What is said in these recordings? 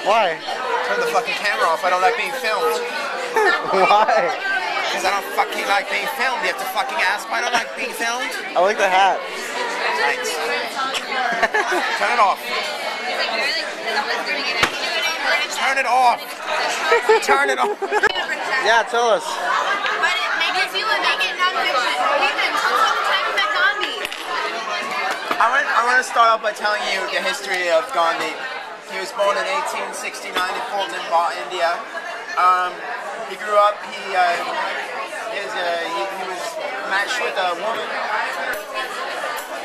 Why? Turn the fucking camera off. I don't like being filmed. Why? Because I don't fucking like being filmed. You have to fucking ask why I don't like being filmed. I like the hat. Thanks. Turn it off. Turn it off. Turn it off. Yeah, tell us. But it makes you make it non-fiction. Ethan, tell us the time you met Gandhi. I want to start off by telling you the history of Gandhi. He was born in 1869 in Fulton, India. He grew up. He was matched with a woman.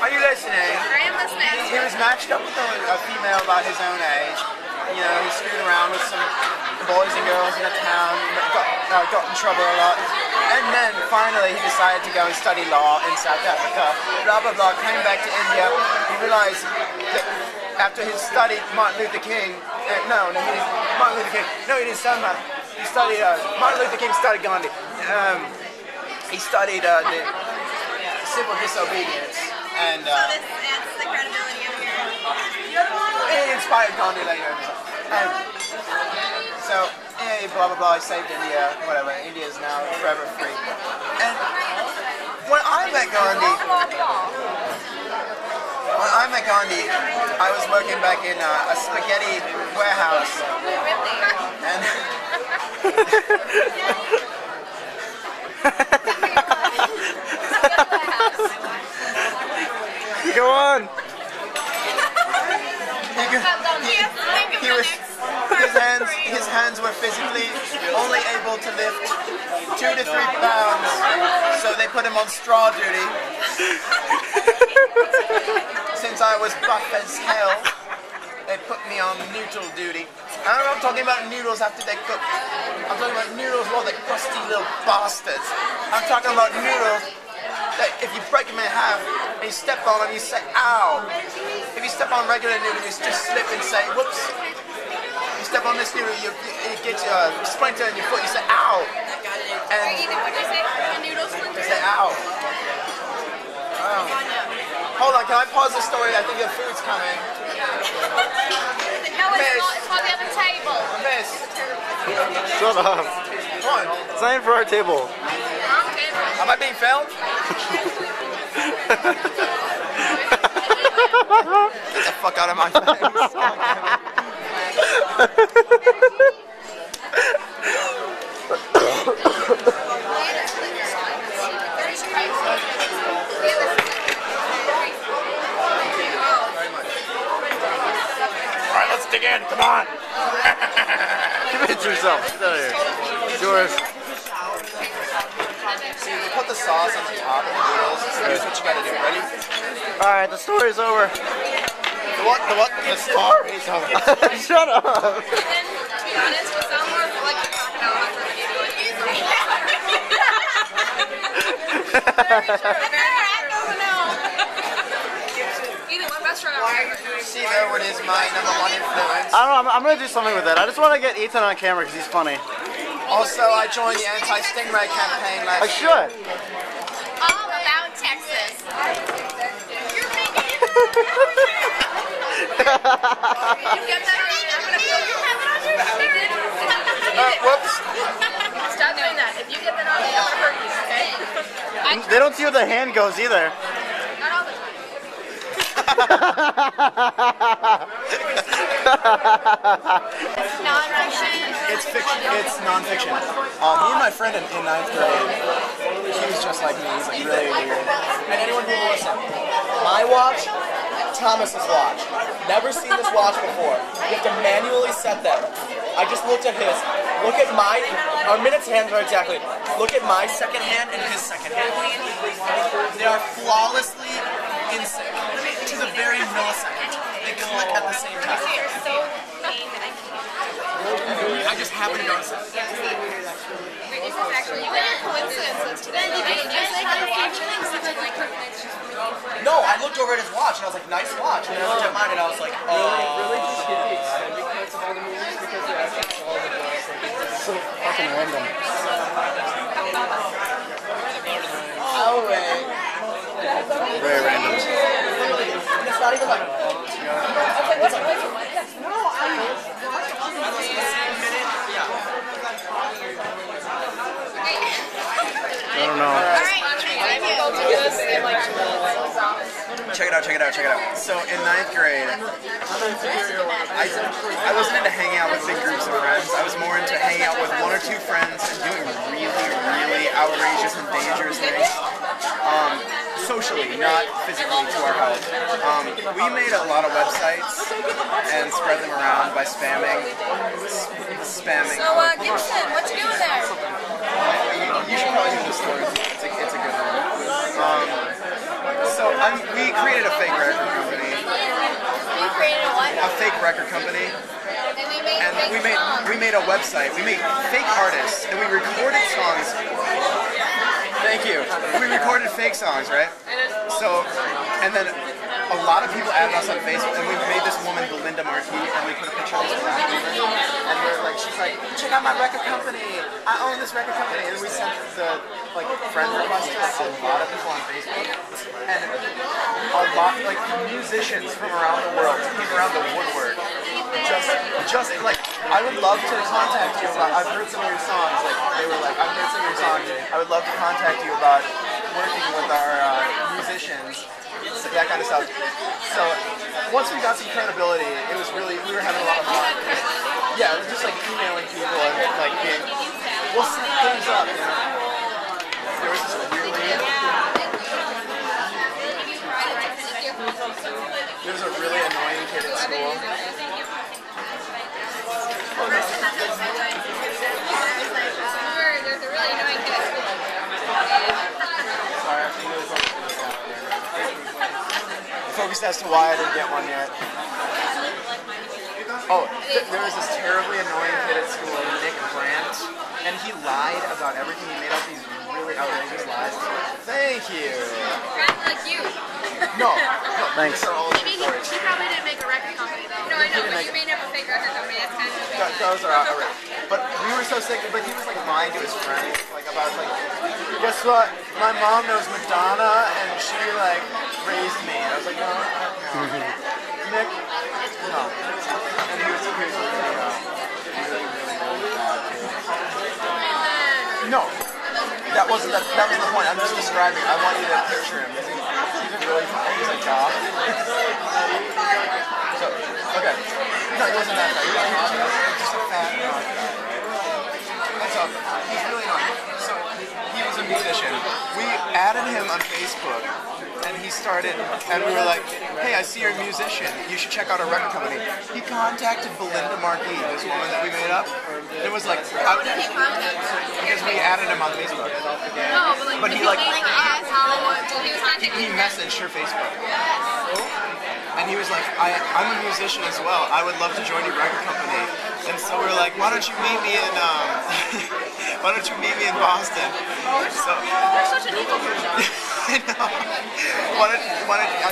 Are you listening? I am listening. He was matched up with a female about his own age. You know, he screwed around with some boys and girls in a town, got in trouble a lot. And then finally he decided to go and study law in South Africa. Blah, blah, blah, came back to India. He realized that after he studied Martin Luther King, Martin Luther King, no, he didn't study Martin. He studied, Martin Luther King studied Gandhi. He studied the civil disobedience. And, So this adds the credibility of your... it inspired Gandhi later. So, blah blah blah, he saved India, whatever. India is now forever free. And when I met Gandhi, I was working back in a spaghetti warehouse. And Go on. His hands were physically only able to lift 2 to 3 pounds, so they put him on straw duty. Since I was buff as hell, they put me on noodle duty. I don't know, I'm talking about noodles after they cook. I'm talking about noodles while they're crusty little bastards. I'm talking about noodles that if you break them in half and you step on them, you say, ow. If you step on regular noodle, you just slip and say, whoops. You step on this noodle, you get a splinter in your foot, you say, ow. And What did you say? A noodle splinter? you say, ow. Oh. Hold on, can I pause the story? I think the food's coming. No, it's on the other table. Miss, Shut up. come on. It's not even for our table. Am I being filmed? Get the fuck out of my face. Alright, let's dig in. Come on. Give it to yourself. Get out of here. It's yours. See, you put the sauce on the top of the noodles. Here's what you gotta do. Ready? Alright, the story's over. The what? The what? The story's over. Shut up. And then, to be honest, with some more like a crocodile hunter than you do it easily. Ethan, what restaurant are you? See, what is my #1 influence? I don't know, I'm gonna do something with it. I just want to get Ethan on camera because he's funny. Also, I joined the anti-stingray campaign last I should. All about Texas. You're making it. You get that on me? I'm gonna film you. whoops. Stop doing that. If you get that on me, I'm gonna hurt you, okay? They don't see where the hand goes either. Not all the time. Non-fiction. It's fiction. It's non-fiction. Me and my friend in 9th grade, he was just like me. He's like really weird. And anyone who will listen, my watch, Thomas's watch. Never seen this watch before. You have to manually set them. I just looked at his. Look at my. Our minutes hands are exactly. Look at my second hand and his second hand. They are flawlessly in sync to the very millisecond. They click at the same time. I just happened to notice that. This is actually coincidences today. No, I looked over at his watch and I was like, nice watch. And I looked at mine and I was like, So fucking random. oh, wait. Very random. It's not even like. it out. So in 9th grade, I wasn't into hanging out with big groups of friends. I was more into hanging out with 1 or 2 friends and doing really outrageous and dangerous things. Socially, not physically, to our health. We made a lot of websites and spread them around by spamming. So, Gipson, what you doing there? You should probably hear the story. It's a good one. We created a fake record company. You created a what? A fake record company. And we made a website. We made fake artists, and we recorded songs. Thank you. We recorded fake songs, right? So, and then a lot of people added us on Facebook, and we made this woman Belinda Marquis, and we put a picture of this black woman, and we're like, she's like, check out my record company. I own this record company, and we sent the friend request to a lot of people on Facebook, and a lot musicians from around the world came around the woodwork. Just like, I would love to contact you about, I've heard some of your songs, they were like, I've heard some of your songs, I would love to contact you about working with our musicians, that kind of stuff. So, once we got some credibility, it was really, we were having a lot of fun. Yeah, it was just emailing people and being, we'll set things up, you know. There was this there was a really annoying kid at school. There's a really annoying kid at school. Sorry, I'm really focused as to why I didn't get one yet. Oh, there was this terribly annoying kid at school, Nick Brandt, and he lied about everything. He made up these really outrageous lies. Thank you. Like you. No, Thanks. These are all Maybe he probably didn't make a record company though. No, I know, but you made up a fake record company. That's kind of those are outrageous. But we were so sick. But he was lying to his friends, about guess what? My mom knows Madonna, and she raised me. I was like, no. Nick, no. And he was really bad too. No, that was the point. I'm just describing. I want you to picture him. He's a goth. So, okay. No, he wasn't that bad. He was just a fat goth. What's up? He's really annoying. So, he was a musician. We added him on Facebook, and he started, and we were like, hey, I see you're a musician. You should check out our record company. He contacted Belinda Marquis, this woman that we made up. It was like, how did he contact her? Because we added him on Facebook. No, but he messaged her Facebook. And he was like, I'm a musician as well. I would love to join your record company. And so we were like, why don't you meet me in Boston? So you're such an evil person. I know.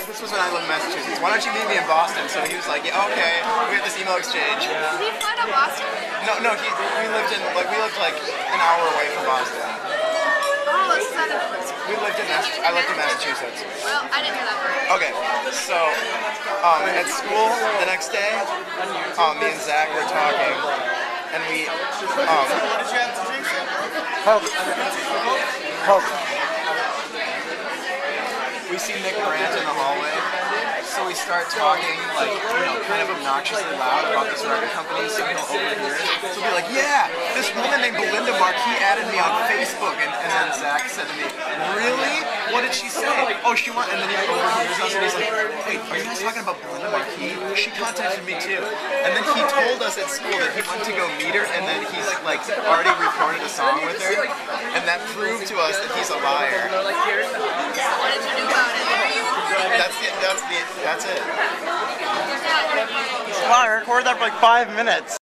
This was when I lived in Massachusetts. Why don't you meet me in Boston? So he was like, yeah, okay. We had this email exchange. Did he fly to Boston? No. We lived an hour away from Boston. Oh, that's kind of close. I lived in Massachusetts. Well, I didn't hear that part. Okay, so at school the next day, me and Zach were talking, and we we see Nick Brandt in the hallway. So we start talking, kind of obnoxiously loud about this record company, so he'll overhear it. So we'll be like, yeah, this woman named Belinda Marquis added me on Facebook, and then Zach said to me, really? What did she say? Oh, she went, and then he overhears us, and he's like, wait, are you guys talking about Belinda Marquis? She contacted me too. And then he told us at school that he went to go meet her, and then he's already recorded a song with her, and that proved to us that he's a liar. What did you do about it? That's it. Come on, I recorded that for 5 minutes.